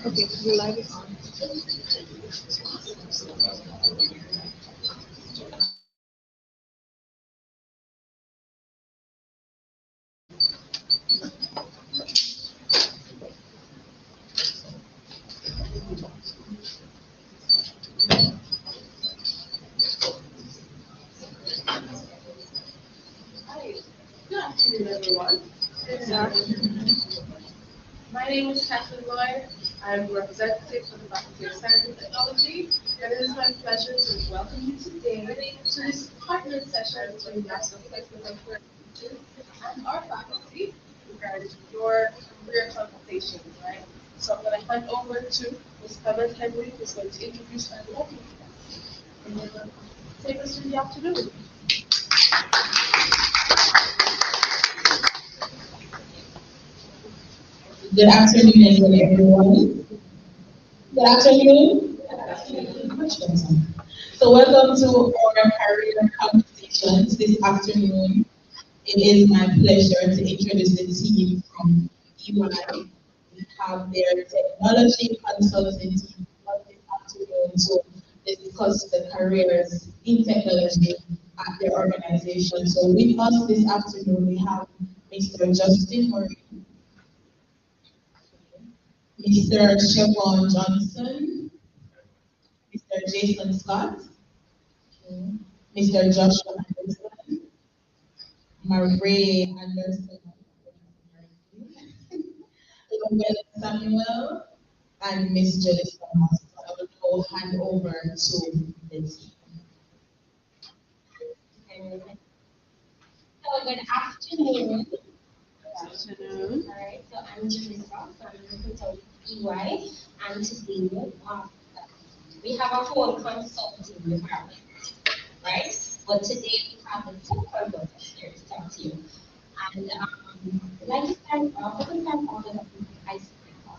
Okay, the live is on. Good afternoon, everyone. My name is Kathleen Lloyd. I'm representative for the Faculty of Science and Technology, and it is my pleasure to welcome you today to this partnered session between National Placement and Career Institute and our faculty regarding your career consultations, right? So I'm going to hand over to Ms. Clement Henry, who's going to introduce our lovely guest, and then take us through the afternoon. Good afternoon again, everyone. Good afternoon. Much better. So welcome to our career conversations this afternoon. It is my pleasure to introduce the team from EY. We have their technology consulting team this afternoon to discuss the careers in technology at their organization. So with us this afternoon, we have Mr. Justin Murray, Mr. Chevron Johnson, Mr. Jason Scott, Mr. Joshua Anderson, Marie Anderson, Lowell Samuel, and Miss Judith Thomas. I will now hand over to the team. So good afternoon. Good afternoon. All right, so I'm Judith Thomas. I'm a recruiter with EY, and today we have a whole consulting department, right? But today we have the two consultants here to talk to you. And I'd like to start off with a icebreaker.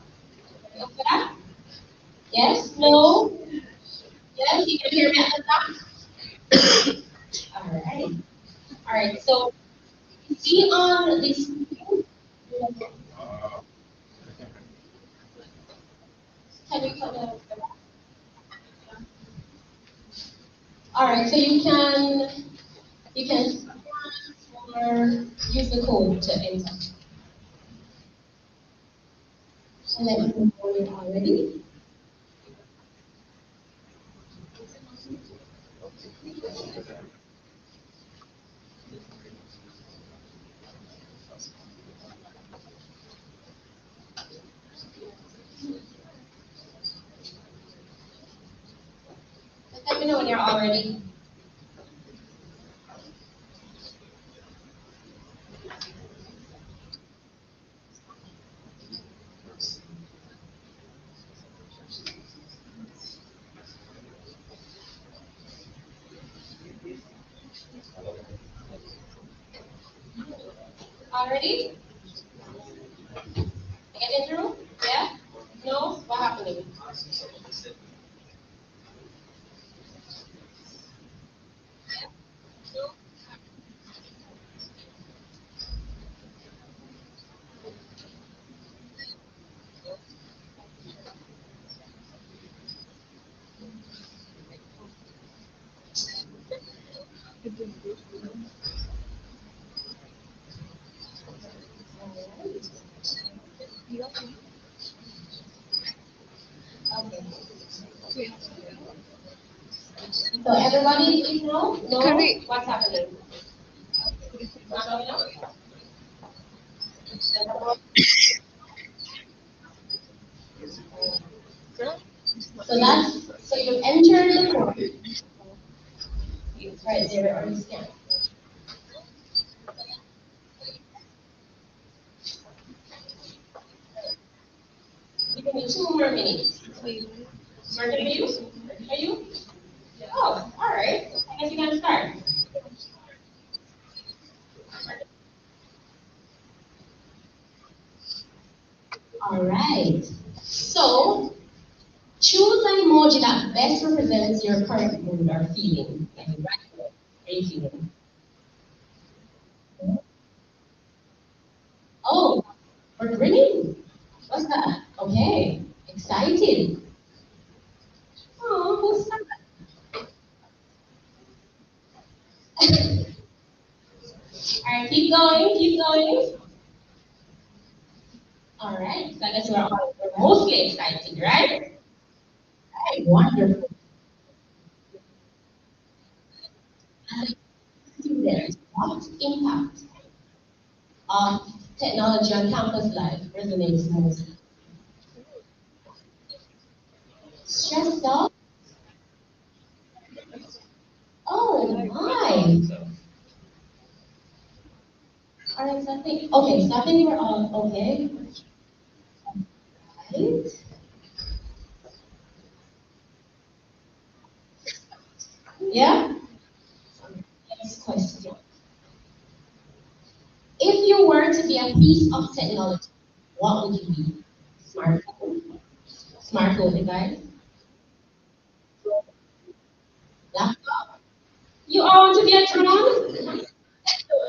Ready up for that? Yes? No? Yes? You can hear me at the top? All right. All right, so see on this. Can you come up? All right, so you can or use the code to enter. So let me know when you're all ready. Let me know when you're all ready. All ready? Getting through? Yeah? No? What happening? Okay. So everybody is know? No? What's happening? Not coming up? So you enter the code. It's right there on the scan. Give me 2 more minutes. Working for you? For you? Oh, all right. I guess you can start. All right. So choose an emoji that best represents your current mood or feeling. Like right now, how are you feeling? Oh, we're grinning. What's that? Okay. Excited. Oh, who's that? All right, keep going, keep going. All right, so I guess we're mostly excited, right? Right, wonderful. As a student, what impact of technology on campus life resonates most? Stressed out? Oh my! All right, so I think, okay, so I think we're all okay, right? Yeah? Next question. If you were to be a piece of technology, what would you be? Smartphone? Smartphone device? Laptop? You all want to be a drone?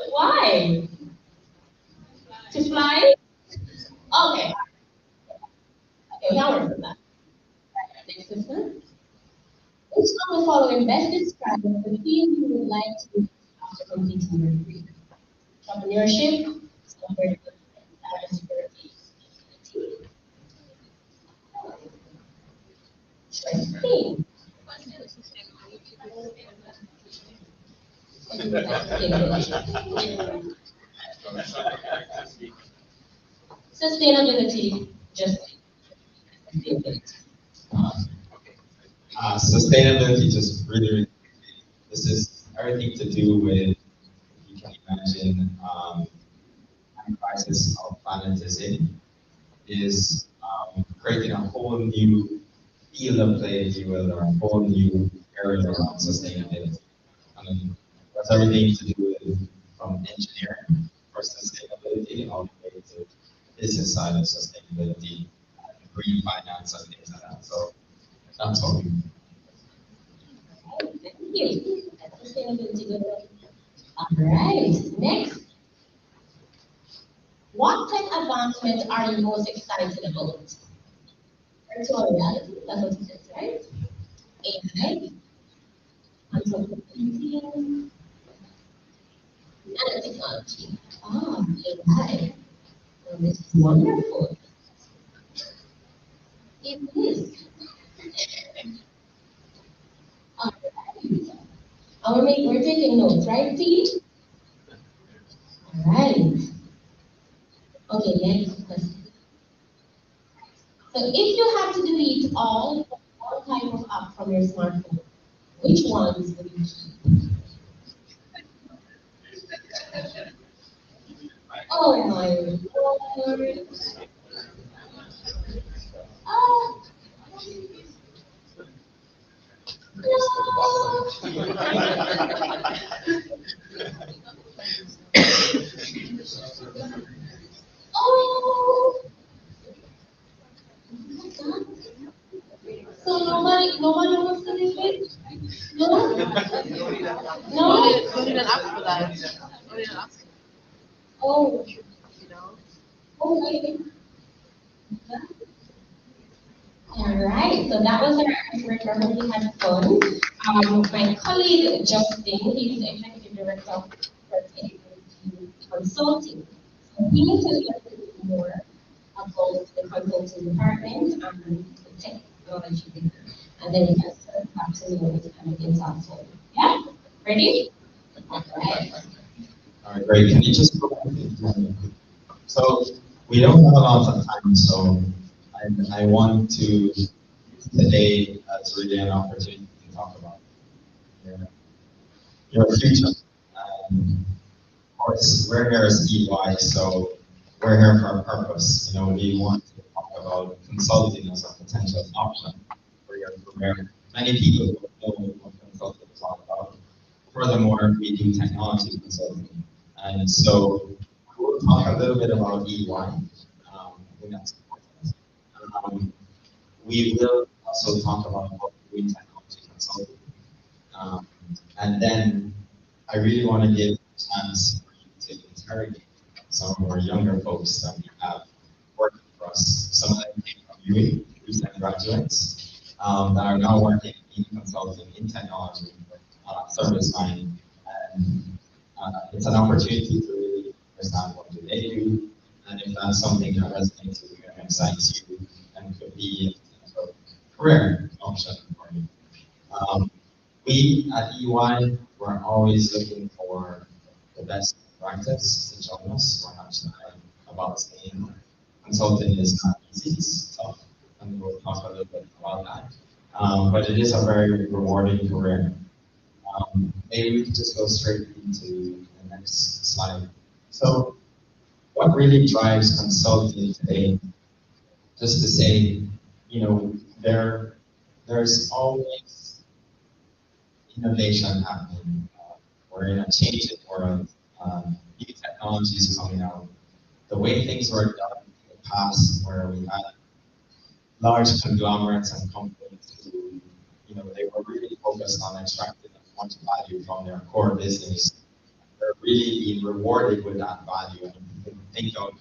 Why? To fly? Okay. Okay, now we're done that. Next question. Which of the following best describes the field you would like to do after completing your degree? Entrepreneurship, software development, cybersecurity, interesting. What do you like sustainability? Sustainability, just sustainability. Sustainability just really, this is everything to do with, you can imagine, the crisis our planet is in, is creating a whole new field of play, if you will, or a whole new area around sustainability. That's everything to do with from engineering for sustainability all the way to business side of sustainability, green finance and things like that. So that's what we Thank you. That's sustainability good. All right. Next, what tech advancement are you most excited about? Virtual reality, that's what it says, right? AI, quantum computing, nanotechnology. Ah, AI. Well, this is wonderful. It is. All right. We're taking notes, right, T? All right. Okay, next question. So if you had to delete all type of app from your smartphone, which ones would you keep? Oh my Lord. Oh, oh. So nobody wants to live it? No? No? Don't even ask for that. Don't even ask. Oh, You know. okay. All right, so that was our icebreaker. I hope you had fun. My colleague Justin, he's the executive director of Consulting. So he will tell you more about the consulting department and the technology there. And then you can start back to know it and you can talk to it. Yeah? Ready? All right. All right, great. Can you just go back? So we don't have a lot of time, so I want to today as really an opportunity to talk about your, your future. Of course, we're here as EY, so we're here for a purpose. You know, we want to talk about consulting as a potential option for your career. Many people don't know what consulting is all about. Furthermore, we do technology consulting. And so we'll talk a little bit about EY. I think that's important. Um, we will also talk about what we doing technology consulting. Um, and then I really want to give a chance for you to interrogate some of our younger folks that we have working for us. Some of them came from UWI, recent graduates, that are now working in consulting in technology, service line. And it's an opportunity to really understand what do they do, and if that's something that resonates with you and excites you and could be a sort of career option for you. Um, we at EY, we're always looking for the best practice to join us. We're not shy about saying consulting is not easy, it's tough, and we'll talk a little bit about that. But it is a very rewarding career. Maybe we could just go straight into the next slide. So, what really drives consulting today? Just to say, you know, there's always innovation happening. We're in a changing world. New technologies coming out. The way things were done in the past, where we had large conglomerates and companies who, you know, they were really focused on extracting as much value from their core business. They're really being rewarded with that value. And you can think of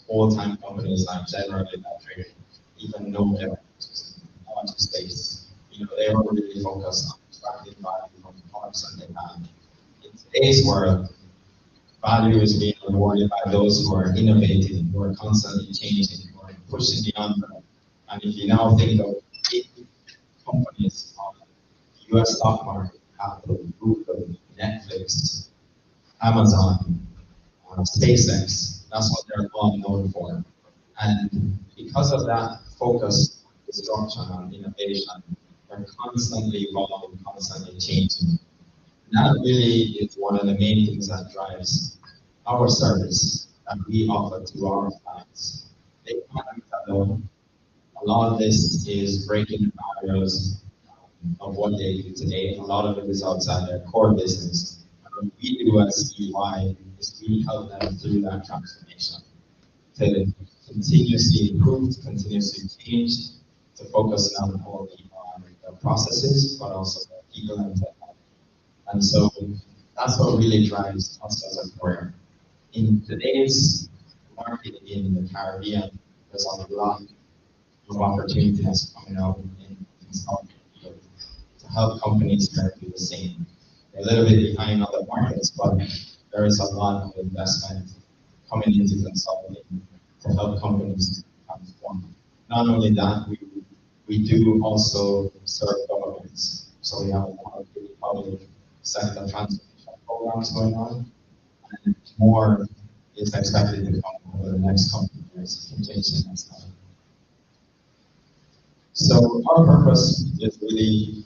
old-time companies like General Electric, even Nokia, which is in the technology space. You know, they were really focused on extracting value from the products that they had. In today's world, value is being rewarded by those who are innovating, who are constantly changing, who are pushing the envelope. And if you now think of big companies on the US stock market, Apple, Google, Netflix, Amazon, SpaceX, that's what they're all known for. And because of that focus, disruption, and innovation, they're constantly evolving, constantly changing. And that really is one of the main things that drives our service that we offer to our clients. They can't alone. A lot of this is breaking the barriers of what they do today. A lot of it is outside their core business. And what we do as EY is we help them through that transformation to continuously improve, to continuously change, to focus not only on the processes, but also the people and technology. And so that's what really drives us as a career. In today's market in the Caribbean, there's a lot of opportunities coming out in consulting to help companies here do the same. They're a little bit behind other markets, but there is a lot of investment coming into consulting to help companies transform. Not only that, we do also serve governments. So we have a lot of public sector transformation programs going on, and more is expected to come over the next couple of years. Contingent and stuff. So our purpose is really,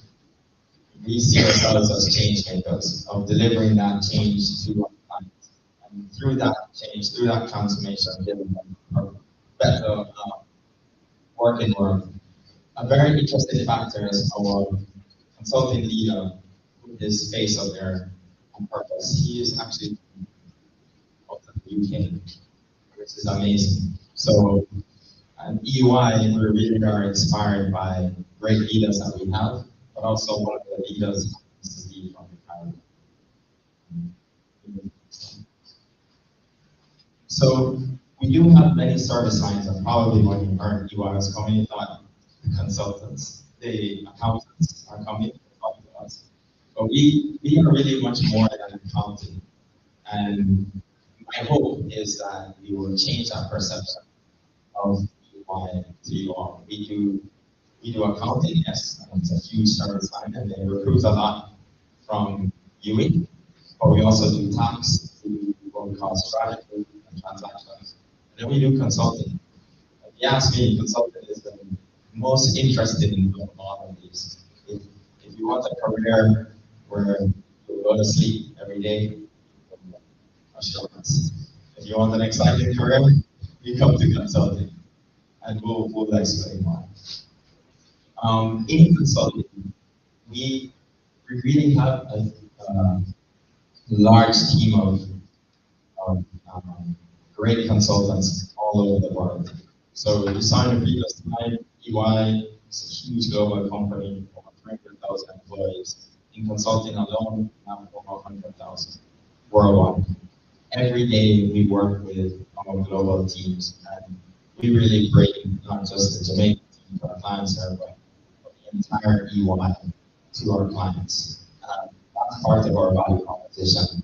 we see ourselves as change makers, of delivering that change to our clients. And through that change, through that transformation, giving them a better working world. A very interesting factor is our consulting leader, who is face of their purpose. He is actually out of the UK, which is amazing. So at EY, we really are inspired by great leaders that we have, but also one of the leaders happens to be from the Caribbean. So we do have many service lines, and probably when you heard EY was coming, you thought the consultants, the accountants are coming to talk to us. But we are really much more than accounting. And my hope is that we will change our perception of EY to you all. We do accounting, yes, and it's a huge service line, and they recruit a lot from UE, but we also do tax, we do what we call strategy and transactions, and then we do consulting. If you ask me, consulting is the most interesting of all of these. If you want a career where you go to sleep every day, assurance. If you want an exciting career, you come to consulting, and we'll explain why. In consulting, we we really have a large team of great consultants all over the world. So you saw in the previous slide, EY is a huge global company, over 300,000 employees. In consulting alone, we have over 100,000 worldwide. Every day we work with our global teams, and we really bring not just the Jamaican team to our clients here, but the entire EY to our clients. That's part of our value proposition.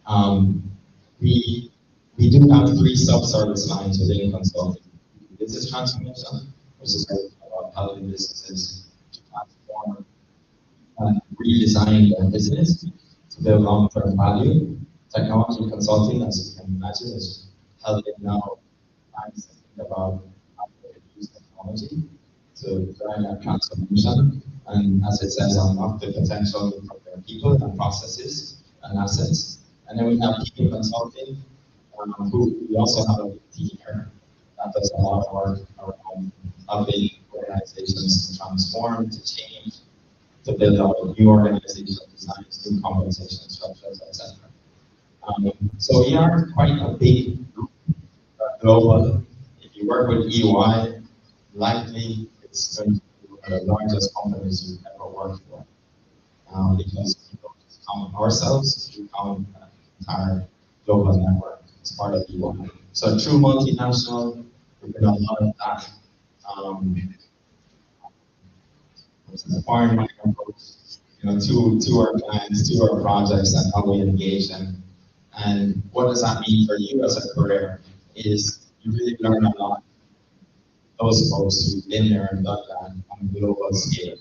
Um, we we do have three sub-service lines within consulting. Business transformation, which is about helping businesses to transform and redesign their business to build long-term value. Technology consulting, as you can imagine, is helping now clients to think about how they can use technology to drive that transformation. And as it says, unlock the potential for their people and processes and assets. And then we have people consulting, who we also have a big team here that does a lot of work around helping organizations to transform, to change, to build out new organizational designs, new compensation structures, etc. So we are quite a big group, global. If you work with EY, likely it's going to be one of the largest companies you've ever worked for, because we don't just count ourselves, we count an entire global network as part of EY. So true multinational, we've been a lot of that. Foreign money approach, to our clients, to our projects, and how we engage them. And what does that mean for you as a career? Is you really learn a lot. Those folks who've been there and done that on a global scale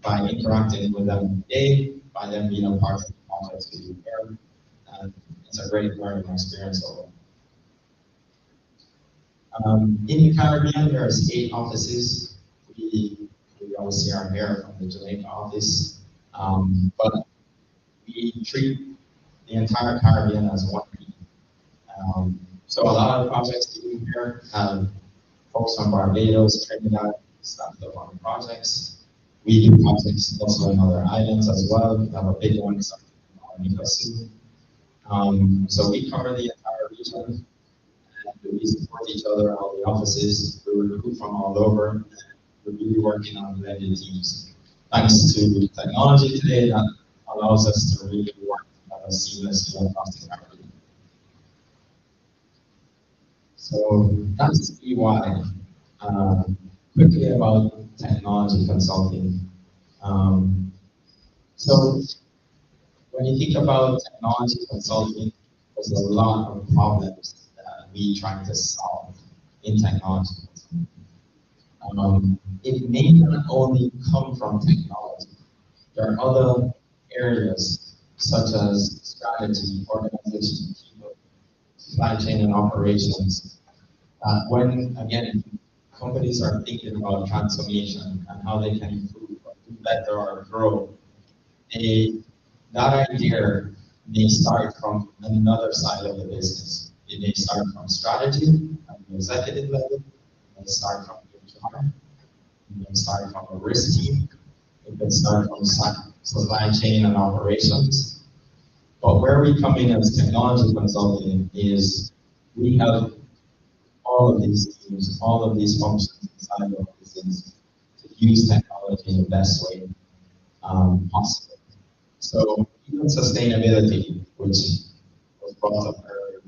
by interacting with them today, by them being a part of the projects we do here, and it's a great learning experience overall. In the Caribbean, there's 8 offices. We obviously are here from the Jamaica office, but we treat the entire Caribbean as one region. So a lot of the projects we do here have folks from Barbados, Trinidad, staffed up on projects. We do projects also in other islands as well. We have a big one in Nicosia. So we cover the entire region, and we support each other, all the offices. We recruit from all over. We're really working on blended teams. Thanks to technology today, that allows us to really work seamlessly across the Caribbean. So that's EY. Quickly about technology consulting. So when you think about technology consulting, there's a lot of problems that we try to solve in technology consulting. It may not only come from technology. There are other areas such as strategy, organization, people, supply chain and operations. When, again, companies are thinking about transformation and how they can improve or do better or grow, that idea may start from another side of the business. It may start from strategy at the executive level, it may start from HR, it may start from a risk team, it can start from supply chain and operations. But where we come in as technology consulting is we help all of these teams, all of these functions inside of business to use technology in the best way possible. So even sustainability, which was brought up earlier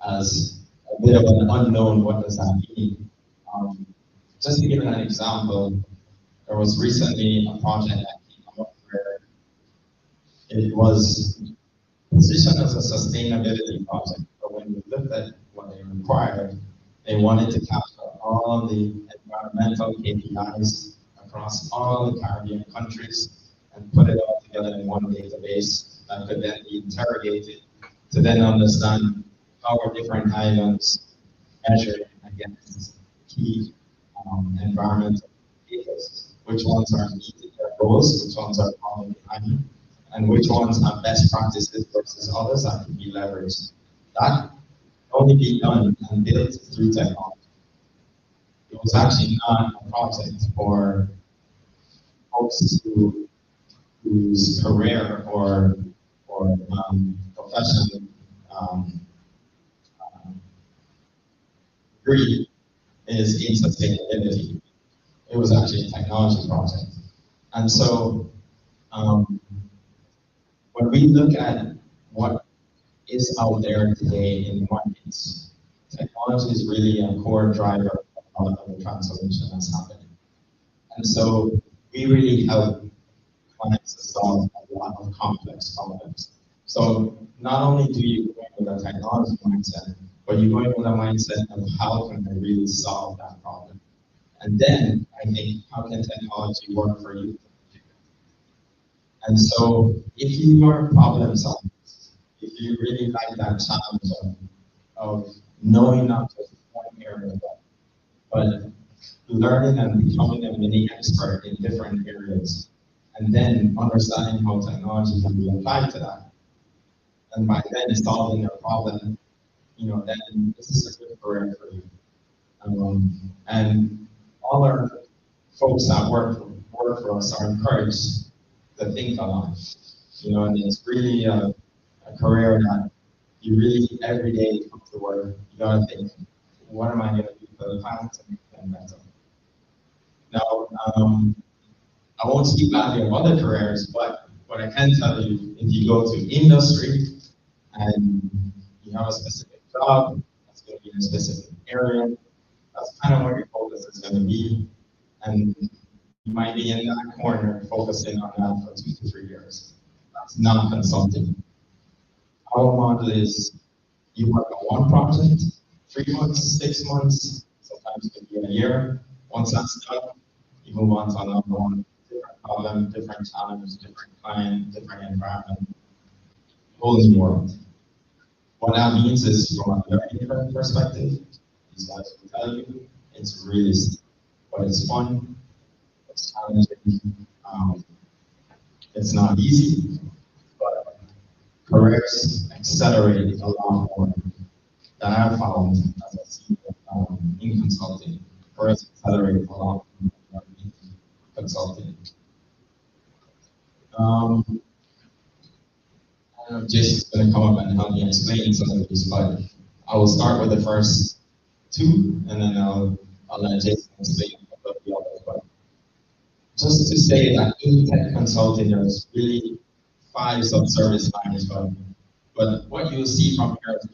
as a bit of an unknown, what does that mean? Just to give an example, there was recently a project that came up where it was positioned as a sustainability project, but when we looked at what they required, they wanted to capture all the environmental KPIs across all the Caribbean countries and put it all together in one database that could then be interrogated to then understand how our different islands measure against key environmental indicators, which ones are meeting their goals, which ones are falling behind, and which ones have best practices versus others that can be leveraged. That can only be done and built through technology. It was actually not a project for folks whose career or professional um, degree is in sustainability. It was actually a technology project. And so um, when we look at what is out there today in markets, technology is really a core driver of the transformation that's happening. And so we really help clients to solve a lot of complex problems. So not only do you go in with a technology mindset, but you go in with a mindset of how can I really solve that problem? And then I think, how can technology work for you? And so if you are problem solvers, if you really like that challenge of knowing not just one area, but learning and becoming a mini expert in different areas, and then understanding how technology can be applied to that, and by then solving a problem, then this is a good career for you. And all our folks that work for us are encouraged to think a lot, and it's really a career that you really every day come to work, you gotta think, what am I gonna do for the planet to make them better? Now, I won't speak badly of other careers, but what I can tell you, if you go to industry and you have a specific job, that's going to be in a specific area, that's kind of where your focus is going to be. And you might be in that corner focusing on that for 2 to 3 years. That's not consulting. Our model is you work on one project, 3 months, 6 months, sometimes it could be a year. Once that's done, you move on to another one. Different problem, different challenge, different client, different environment, whole new world. What that means is from a learning perspective, these guys will tell you it's really simple, but it's fun, it's challenging, it's not easy, but careers accelerate a lot more than I've found as a senior in consulting. Careers accelerate a lot more in consulting. I don't know if Jason's going to come up and help me explain some of these, but I will start with the first two, and then I'll let Jason explain about the others. But just to say that in tech consulting, there's really 5 sub-service lines, but what you'll see from here is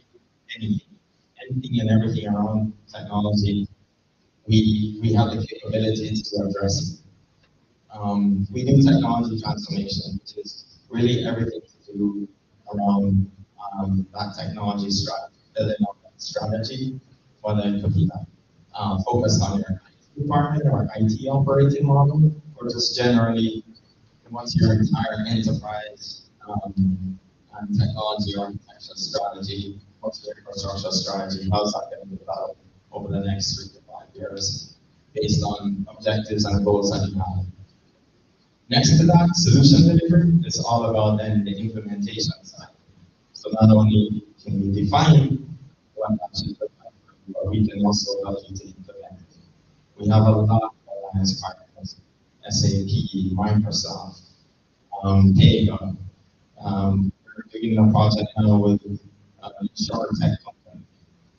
anything and everything around technology, we have the capability to address it. We do technology transformation, which is really everything to do around that technology strategy, building up that strategy, whether it could be focused on your IT department or IT operating model, or just generally what's your entire enterprise and technology architecture strategy, what's your infrastructure strategy, how's that going to be developed over the next 3 to 5 years based on objectives and goals that you have. Next to that, solution delivery is all about then the implementation side. So not only can we define what that should look like, but we can also help you to implement it. We have a lot of alliance partners, SAP, Microsoft, Pega. We're doing a project now with a short tech company.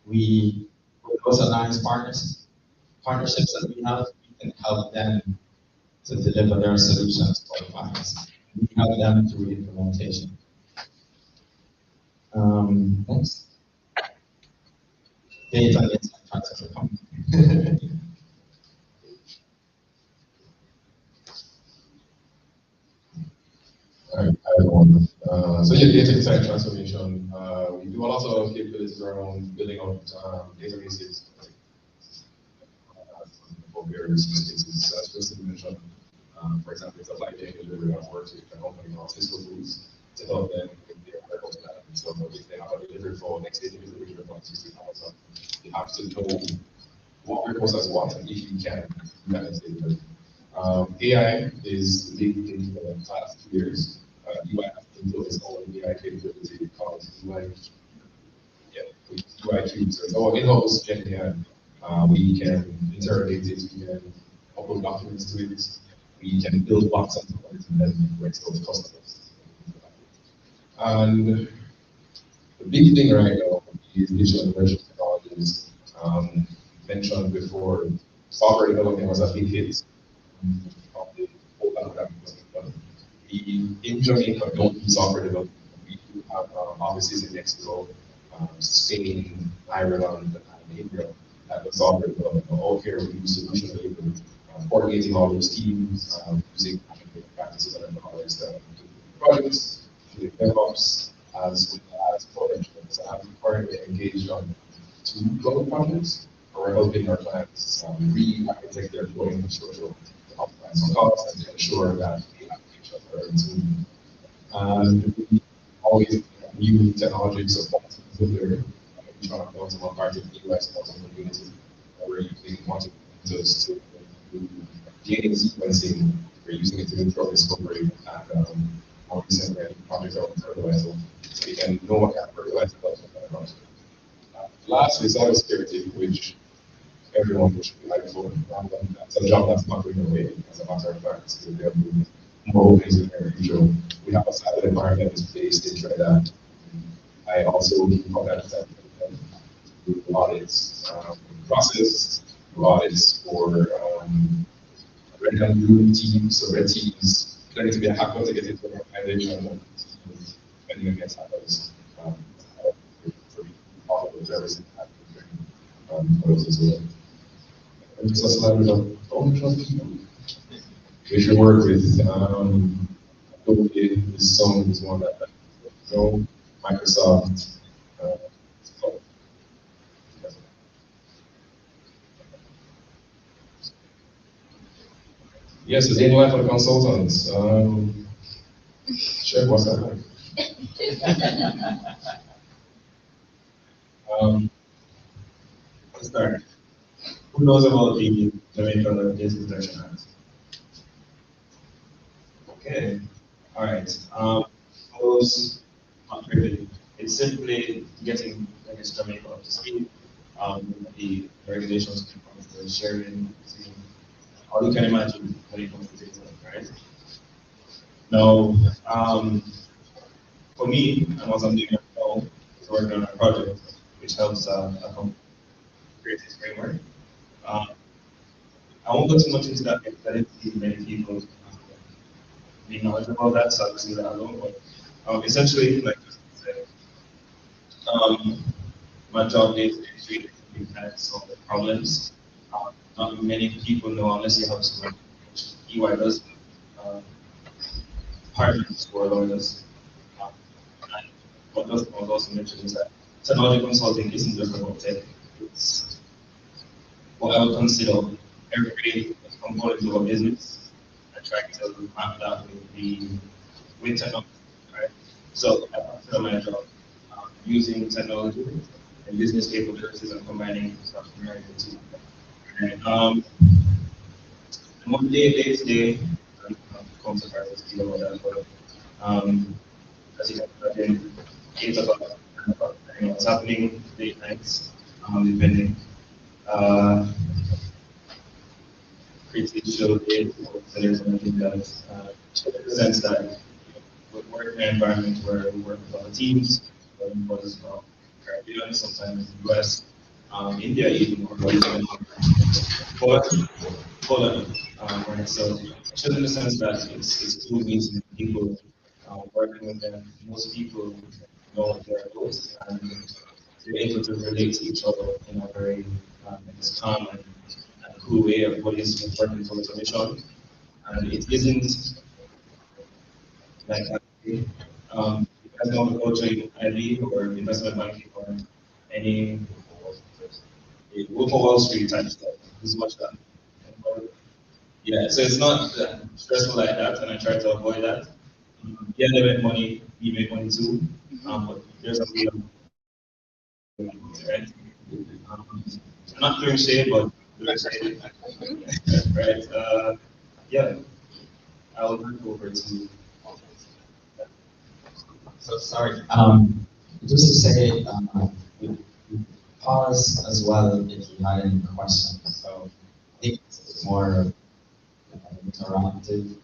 With those alliance partnerships that we have, we can help them to deliver their solutions to our clients. We help them through implementation. Next. Data and insight transfer company. Hi everyone. So yeah, data insight transformation. We do a lot of capabilities around building out databases for various use cases. As Kristen mentioned, for example, supply chain delivery. I've worked with a company called Cisco Foods to help them with their warehouse management. So if they have a delivery for next day delivery for 60,000, you have to know what warehouse has what and if you can do that next day delivery. AI is the big thing for the past 2 years. UI has implemented all the AI capability called UI, yeah, UI cubes. So it's our in-house Gen AI. We can interrogate it, we can upload documents to it, we can build bots on top of it, and then we export to customers. And the big thing right now is digital immersion technologies. Mentioned before, software development was a big hit of the whole pandemic. We in Jamaica don't do software development. We do have offices in Mexico, Spain, Ireland, and India that do software development. All here we do solution delivery, coordinating all those teams, using practices and methodologies to do projects, doing DevOps, as well as production. So I'm currently engaged on 2 global projects where we're helping our clients re-architect their core infrastructure to optimize on costs and to ensure that the applications are tuned. And we always have new technologies of quantum computer. We try to build some part of the US quantum community where we're using quantum computers to do DNA sequencing. We're using it to do drug discovery and more recently projects around fertilizer. So we can know what kind of fertilizer does what kind of project. Lastly, cybersecurity, which everyone should be hyped for. That's a job that's not going away, as a matter of fact. There will be more openings in the future. We have a cyber environment that's based in Trinidad. I also keep contact with audits process, audits for red and blue teams. So red teams planning to be a hacker to get into an organization, defending against hackers. All of those services as well. And just a slide of don't trust people. We should work with Adobe is one that know Microsoft. Yes, the daily life of the consultants. Sure, what's that like? Let's start. Who knows about the Jamaican Data Protection Act? Okay, all right. Those not really. It's simply getting, I guess, Jamaica up to speed. The regulations when it comes to sharing, all you can imagine when it comes to data, right? Now, for me, and what I'm doing now is working on a project which helps a company create this framework. I won't go too much into that because I didn't see many people being knowledgeable about that, so I'll just leave that alone. But essentially, like I said, my job day to day is really to kind of solve the problems. Not many people know unless you have someone, which EY does, partners who are lawyers. And what was also mentioned is that technology consulting isn't just about tech. It's what I would consider every component of a business and trying to map that with technology, right? So I consider my job using technology and business capabilities and combining stuff from the two. And more day to day, comes to practice deal with that, but as you can imagine, 8 o'clock, 9 o'clock, depending on what's happening, late nights, depending. Pretty chill day, so there's something that represents that with work environment where we work with other teams, was from Caribbean, sometimes the US, India even more, but Poland, right? So just in the sense that it's two means people working with them. Most people know their goals and they're able to relate to each other in a very calm and cool way. Everybody's working towards a mission, and it isn't like That's not the culture in IB or investment banking or any Wolf of Wall Street type stuff. This much that. Yeah, so it's not stressful like that, and I try to avoid that. Yeah, they make money, we make money too, but there's a way of right? Um, I'm not throwing shade, but throwing shade, right? Yeah, I'll hand over to. So sorry. Just to say, we pause as well if you had any questions. So I think it's more interactive.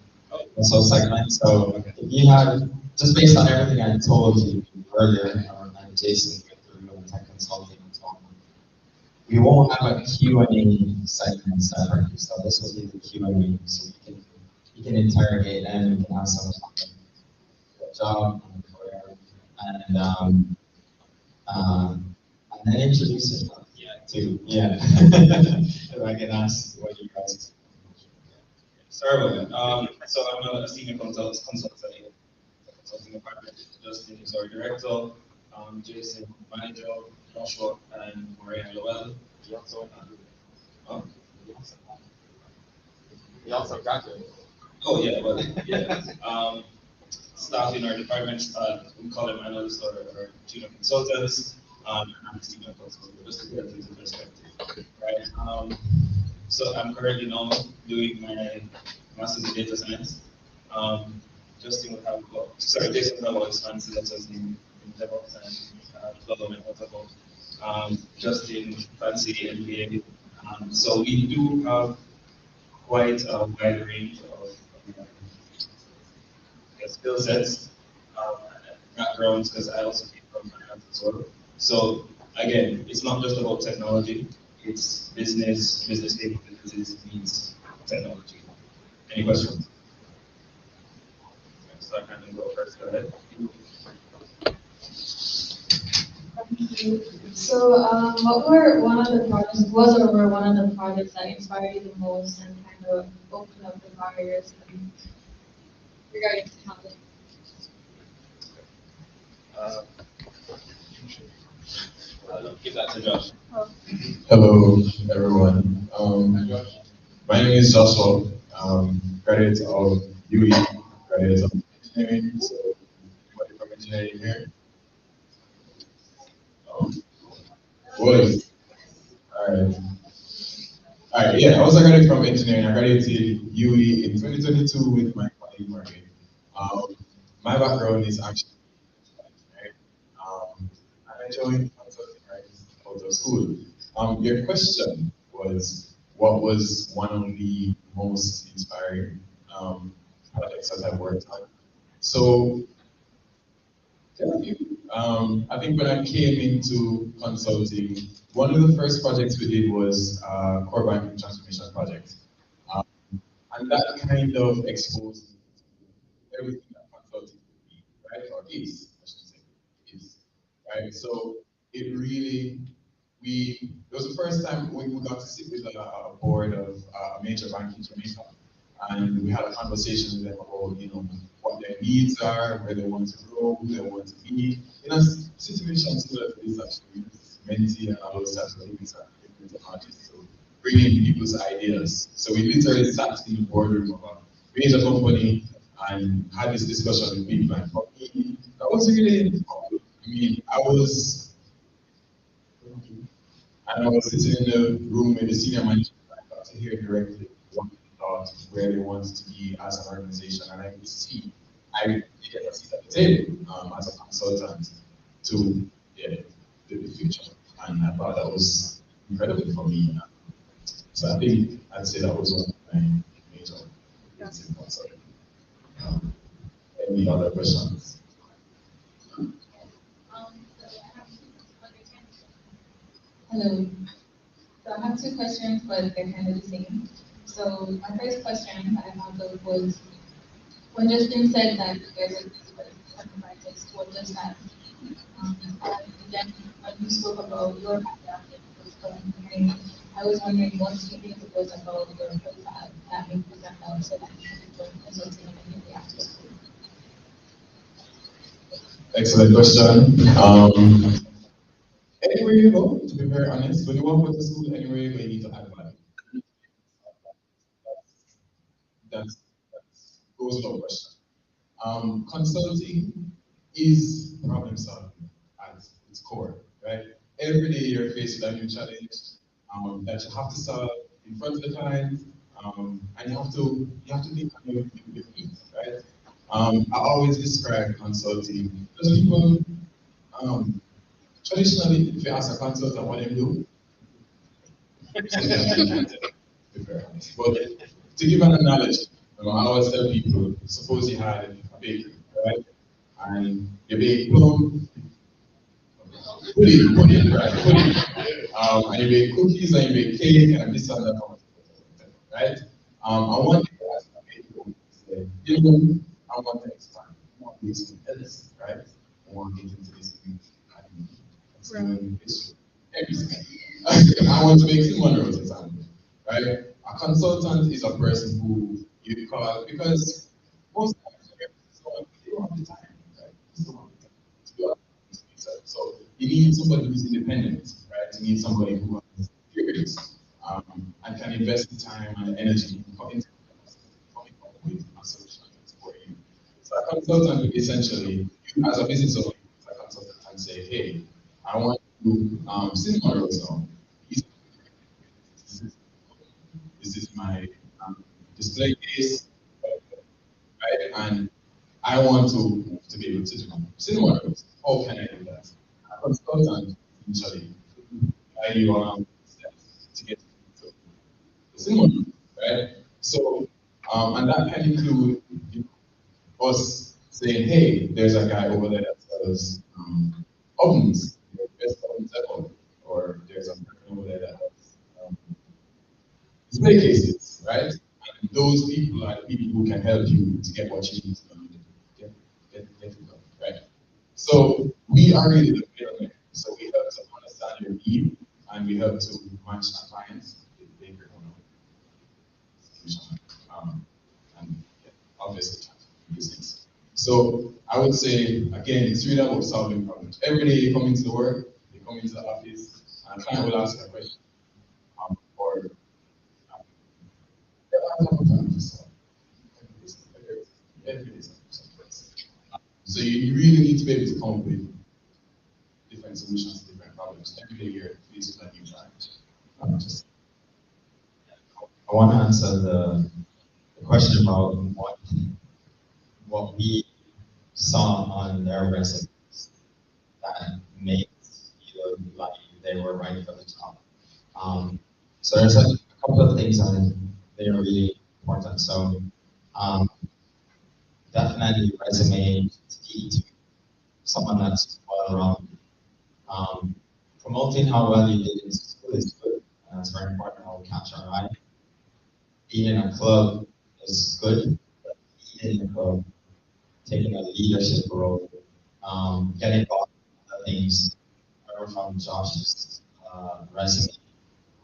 So segment. So if you had, just based on everything I told you earlier, and Jason went through and tech consulting and so on, we won't have a Q&A segment separately. So this will be the Q&A. So you can interrogate them, you can ask them job and career, and then introduce yourself. Yeah, too. Yeah. If I can ask what you guys. Sorry about that. So I'm a senior consultant in the consulting department. Justin is our director. Jason, manager, Joshua, and Maria Lowell. You also, Huh? you also graduated. Oh yeah, well yeah. Staff in our department, we call them analysts or junior consultants, and I'm a senior consultant, just to put it into perspective, right? So I'm currently now doing my master's in data science. Justin will have, sorry, Jason will have all his fancy letters in DevOps and development protocol. Justin fancy MBA. So we do have quite a wide range of skill sets, backgrounds, because I also came from finance as well. So again, it's not just about technology, it's business capabilities means technology. Any questions? So I can go first, go ahead. So, what were one of the projects, was or were one of the projects that inspired you the most and kind of opened up the barriers regarding technology? Give that to Josh. Hello, everyone. My name is Joshua, graduate of UE, graduate of engineering. So, anybody from engineering here? Was. Alright. Alright, yeah, I was a graduate from engineering. I graduated UE in 2022 with my colleague Margaret. My background is actually right? I joined consulting right out of school. Your question was, what was one of the most inspiring projects that I've worked on? So, tell you, I think when I came into consulting, one of the first projects we did was core banking transformation project. Um, and that kind of exposed me to everything that consulting could be, right? Or is, I should say, is, right? So it really, it was the first time we got to sit with a board of a major bank in Jamaica. And we had a conversation with them about, what their needs are, where they want to grow, who they want to be. In a situation similar to this, actually, Menti and all those types of things are different artists. So bringing people's ideas. So we literally sat in the boardroom of a major company and had this discussion with people. And for me, that was really, I mean, I was sitting in the room with the senior manager. I got to hear directly what they thought, where they wanted to be as an organization, and I could see I really get a seat at the table as a consultant to the future, and I thought that was incredible for me. So I think I'd say that was one of my major things in consulting. Any other questions? Hello. So I have two questions, but they're kind of the same. So my first question that I have was, when Justin said that you guys are sacrifices, what does that mean? And again, when you spoke about your background in physical engineering, I was wondering what do you think it was about your profile that made you stand out so that you could join consulting immediately after school? Excellent question. Anywhere you go, to be very honest, when you walk into school, anywhere you go, you need to add value. That's goes without question. Consulting is problem solving at its core, right? Every day you're faced with a new challenge that you have to solve in front of the client, and you have to think on your feet, right? I always describe consulting because people um, traditionally, if you ask a consultant what they do, sometimes they can't tell, to be very honest. But to give an analogy, I always tell people, suppose you had a bakery, right? And you bake plum, pudding, right? Pudding. And you bake cookies and you bake cake and this and that, right? I want you to ask a bakery, say, I want to expand. I want to do something else, right? I want to get into this new and history. Everything. I want to make someone else example, right? A consultant is a person who you call because most times you don't have the time, right? You don't have the time to do it. So you need somebody who's independent, right? You need somebody who has experience and can invest the time and the energy in coming up with a solution for you. So a consultant would essentially, you as a business owner, as a consultant can say, hey, I want to see models now. This is my display case, right? And I want to be able to do cinema models. How can I do that? A consultant essentially guide you around steps to get to the cinema models, right? So, and that can include us saying, hey, there's a guy over there that sells ovens, best ovens ever, or there's a person over there that has display cases, right? And those people are the people who can help you to get what you need to do, get it done, right? So we are really the middleman. So we help to understand your need, and we help to match our clients with bigger solution, and obviously business. So I would say again, it's really about solving problems. Every day you come into the work, you come into the office, and a client will ask a question, or so you really need to be able to come up with different solutions to different problems. Every day you're faced with a new challenge. Just I want to answer the question about what we saw on their resumes that makes you look like they were right for the job. So there's a couple of things that they are really important. So um, definitely resume key to someone that's well rounded. Um, Promoting how well you did in school is good, and that's very important. How we catch our eye. Being in a club is good, but being in a club, taking a leadership role, getting involved in other things. I remember from Josh's resume,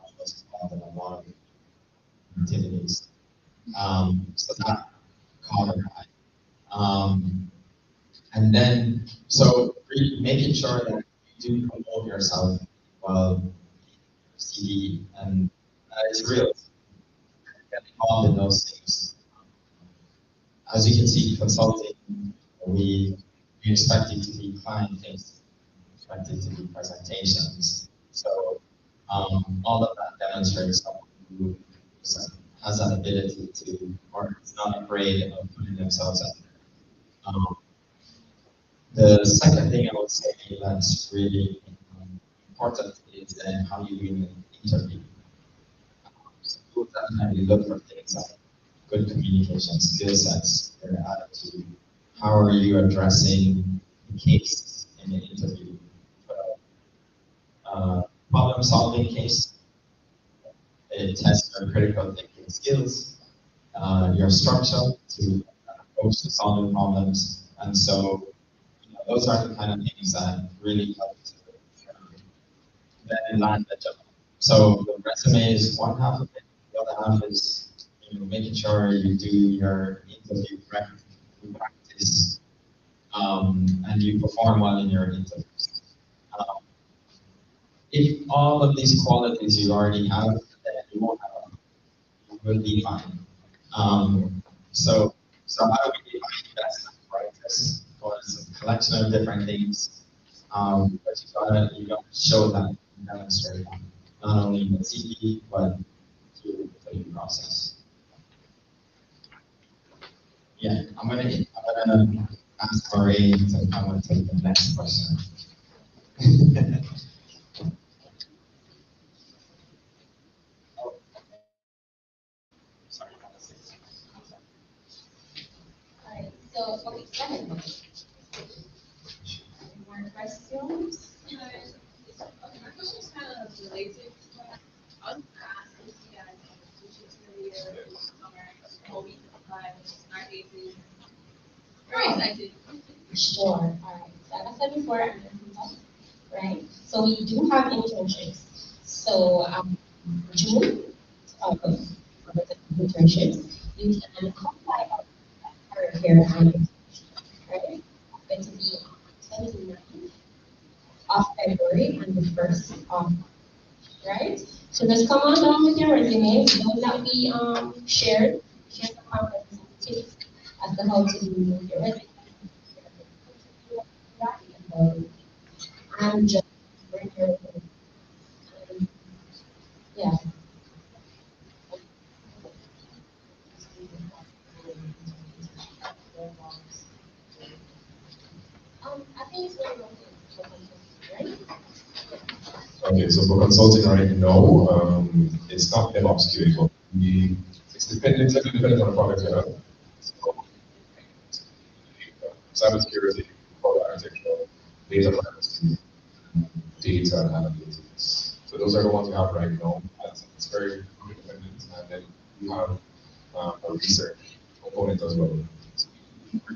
I was involved in a lot of activities. So that caught our eye. And then, so making sure that you do promote yourself while CD and that is real. Get involved in those things. As you can see, consulting, we, we expect it to be client facing, expect it to be presentations. So all of that demonstrates someone who has that ability to, or is not afraid of putting themselves out there. The second thing I would say that's really important is how you do an interview. So we'll definitely look for things like good communication skill sets, your attitude. How are you addressing the case in the interview? Problem solving case. It tests your critical thinking skills, your structure to approach the solving problems. And so those are the kind of things that really help to then land the job. So the resume is one half of it. The other half is making sure you do your interview practice and you perform well in your interviews. Um, if all of these qualities you already have, then you won't have, you will be fine. Um, so, so how do we define best practice? Well, it's a collection of different things, but you gotta show that, demonstrate that, not only in the CV, but through the interview process. Yeah, I'm gonna ask Marie to come and take the next question. Oh, sorry, Alright, so, okay, go ahead. Any more questions? My question is kind of related. I was asking if you guys have a teaching career summer or we can apply our cases. Very excited. Sure, alright, so as I said before, I'm in contact, right? So we do have internships. So, June, for the internships, you can apply our here and right? It's going to be on 29th of February and the 1st of March, right? So just come on down with your resumes, those that we share the content tips as to how to do your resume. And just bring your yeah. I think it's very well right? Okay, so for consulting right now, it's not DevOps QA, but it's actually depending on the product you have. So, cybersecurity, product architecture, data privacy, data analytics. So those are the ones we have right now. It's very independent, and then we have a research component as well.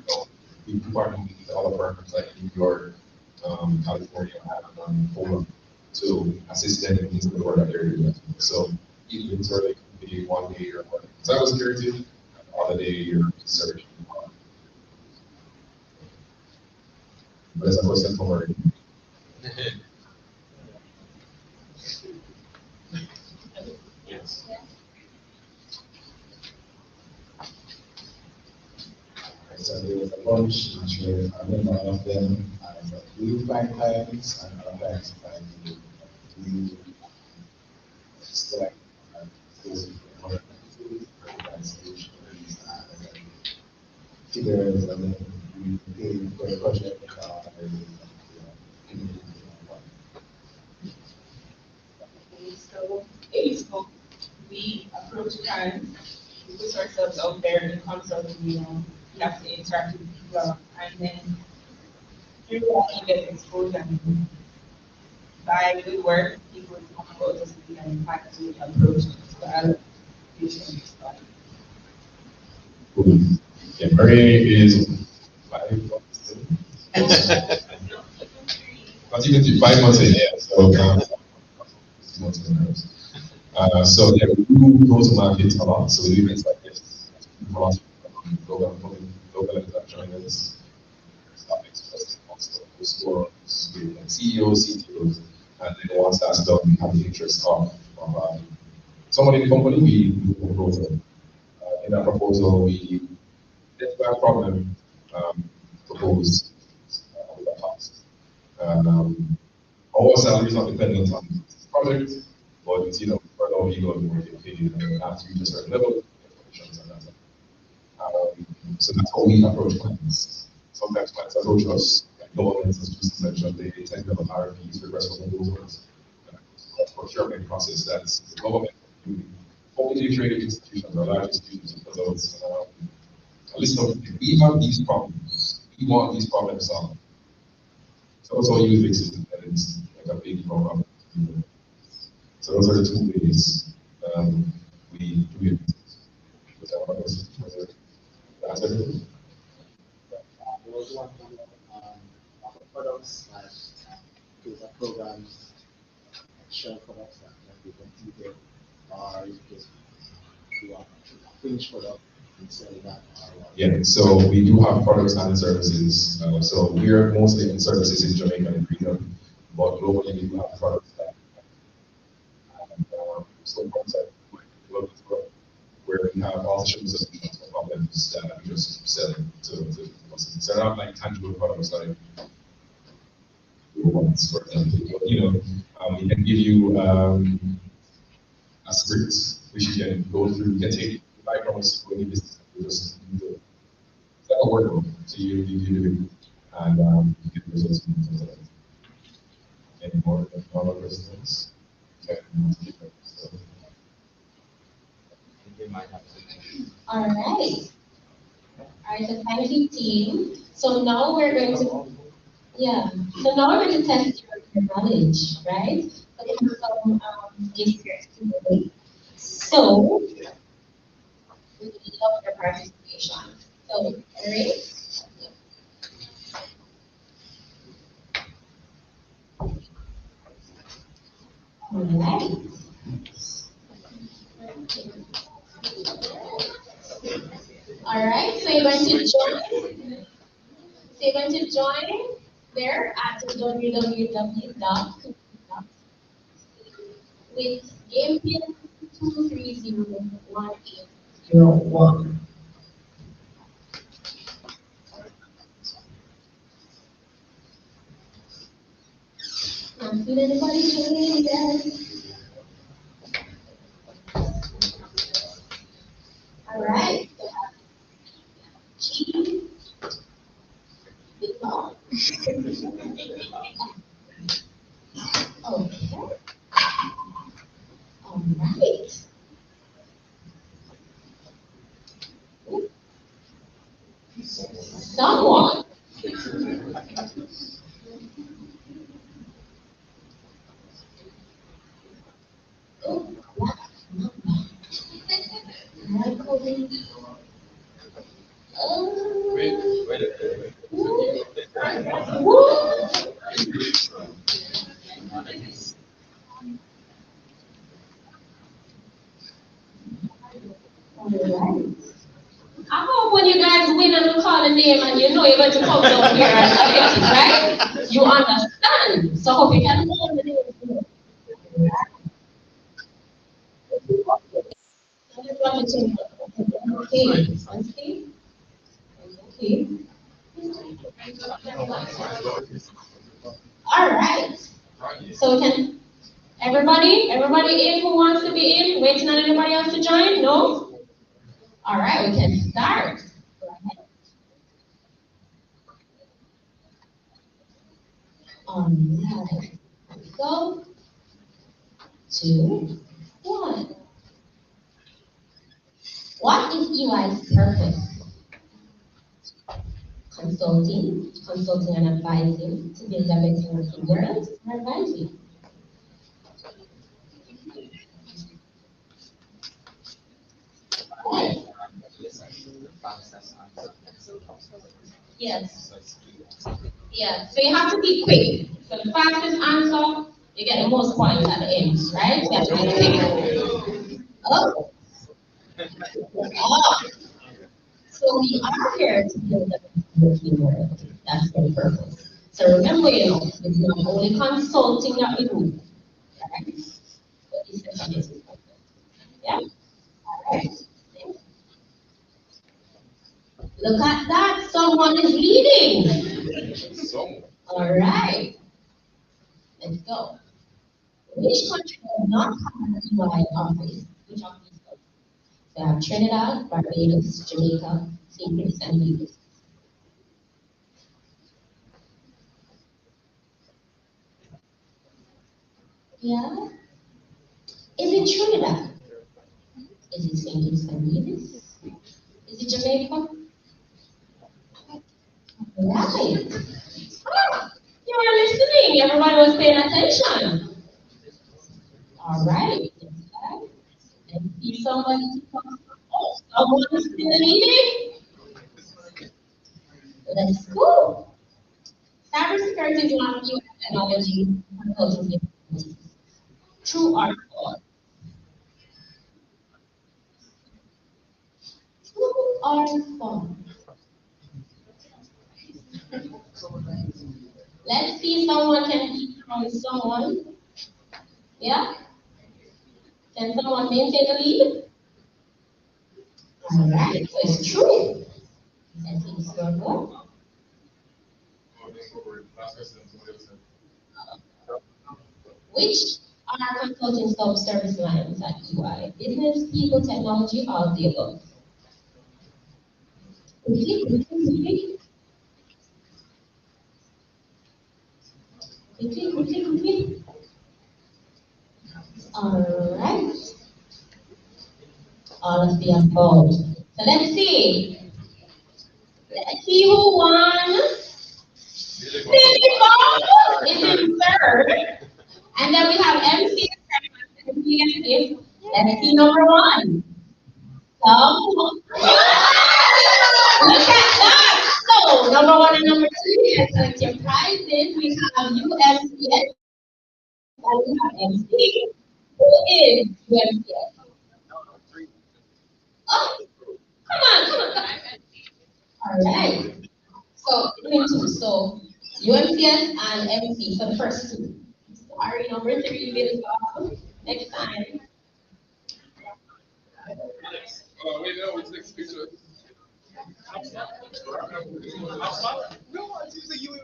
So we partner with other partners like New York, California, and Poland to assist them into the work that they're doing. So even it's really could be one day you're working cybersecurity, other day you're researching. But as a question for Marie. yes. So there was a bunch which were, I remember all of them, and we find clients and our clients find you. We select those more solutions and figures, and then we pay for the project, and you know, So, Facebook, we approach clients, we put ourselves out there in consulting, we have to interact with people, and then through that you get exposure and by good work, people talk about us and impact to approach to other patients. Cool. Yeah, Marie is 5 months in. But you can do 5 months in, yeah. So 6 months in. So yeah, we do go to market a lot. So we do things like this. A lot of local that join us. Staff express also scores with like CEOs, CTOs, and then once that's done, we have the interest of someone in the company. We do a proposal. In that proposal, we identify a problem, propose with a cost. Our salary is not dependent on the project, but further we go, the more get paid, and after you reach a certain level, commissions and that. So that's how we approach clients. Sometimes clients approach us, like governments, as Lucy mentioned, they tend to have RFPs, request for proposals, procurement process that's the government, publicly traded institutions or large institutions because of listen, if we have these problems, we want these problems solved. So that's how you fix it, and it's like a big problem. So those are the two ways we do it. Was that one question? Was it that's everything? there was one of the products like data programs, shell products that can be completed, or you can do a finished product Yeah, so we do have products and services. So we are mostly in services in Jamaica and freedom, but globally we do have products that so concept where we have also solutions for problems that we just sell to customers. They're not like tangible products like ones, for example. But, we can give you a script which you can go through. You can take 5 hours to any business. You just do it. It's like a workbook. So you do it and you get results from it. Any more questions? Okay. So, All right. All right, so thank you, team. So now we're going to, yeah. So now we're going to test your knowledge, right? So we have some gifts here today. So we love your participation. So, ready? All right. All right. So you're going to join. So you're going to join there at www. With game pin 2301801. Not seen anybody joining yet. All right. G. Okay. All right. Someone. Oh, Michael. What? All right. I hope when you guys win and call a name and you know you're going to come down here and say it, right? You understand. So I hope you can call the name. I just want to change it. Okay. Okay. Okay. All right. So we can, everybody in who wants to be in, waiting on anybody else to join? No? All right, we can start. Go ahead. All right. Here we go. 2, 1. What is EY's purpose? Consulting and advising to build a better working world, or advising. Yes. Yeah. So you have to be quick. So the fastest answer, you get the most points at the end, right? You have to be quick. Oh. Ah. So we are here to build a better working world. That's the purpose. So remember, it's not only consulting that we do, right? But it's the business. Yeah. All right. Look at that. Someone is leading. All right. Let's go. Which country does not have an EY office? Which office does? We have Trinidad, Barbados, Jamaica, St. Kitts and Nevis. Yeah. Is it Trinidad? Is it St. Kitts and Nevis? Is it Jamaica? Right. Ah, you were listening. Everybody was paying attention. All right. And see somebody to come. Oh, someone is in the meeting? Let's go. Cybersecurity is one of the technology consulting capabilities. True or false? or fun? Let's see someone can beat from someone. Yeah? Can someone maintain the lead? Alright, so it's true. Let's see this your go. Which are consulting sub-service lines at EY? Business, people, technology, all of the above. Quickly, quickly, quickly. Quickly, quickly, quickly. Alright. All of the above. So let's see. Let's see who won. Billy Bob is in third. And then we have MC. Let's see number one. So, look at that. So, number one and number two, let's select your prizes. We have UMCS and we have MC. Who is UMCS? Oh, come on, come on. All right. So, between two. So, UMCS and MC for the first two. Sorry, number three, Billy Bob. Next time. Wait, no, it's next picture. No, it's usually you.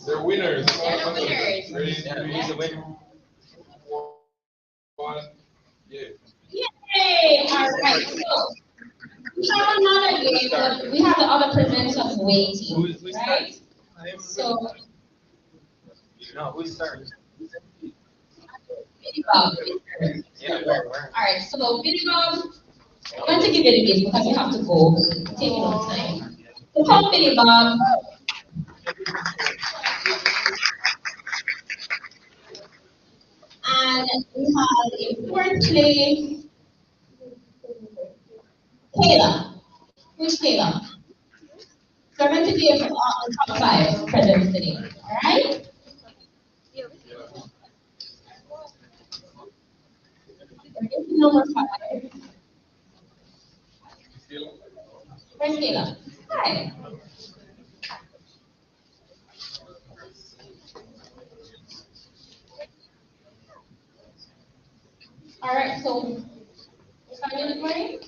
They're winners. They're winners. Who's the winner? One. Yeah. Yay! All right. So we have another game, but we have the other presenters waiting, right? So No, who's third? Billy Bob. All right. So Billy Bob, I'm going to give you the gift because you have to go. It's taking up time. So come, Billy Bob. And we have in fourth place Kayla. Who's Kayla? So I'm going to give the top five presents today. All right? Number five. Where's Kayla? Hi. All right, so you find it, Mary?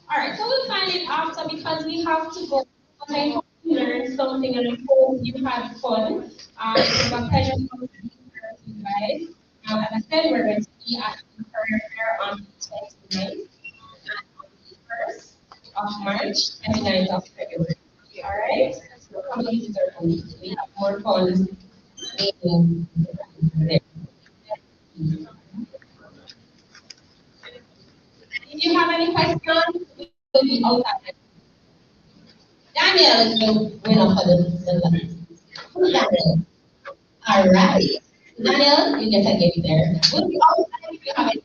All right, so we'll find it after because we have to go. I hope you learned something and I hope you had fun. It was a pleasure to be here with you guys. As I said, we're going to be at the career fair on the 29th and on the 1st of March and the 9th of February. All right? So come and visit our booth. We have more fun making there. If you have any questions, we will be outside. Daniel is the winner for the Who's Daniel? All right. Daniel, you get a gift there. We'll be outside if you have any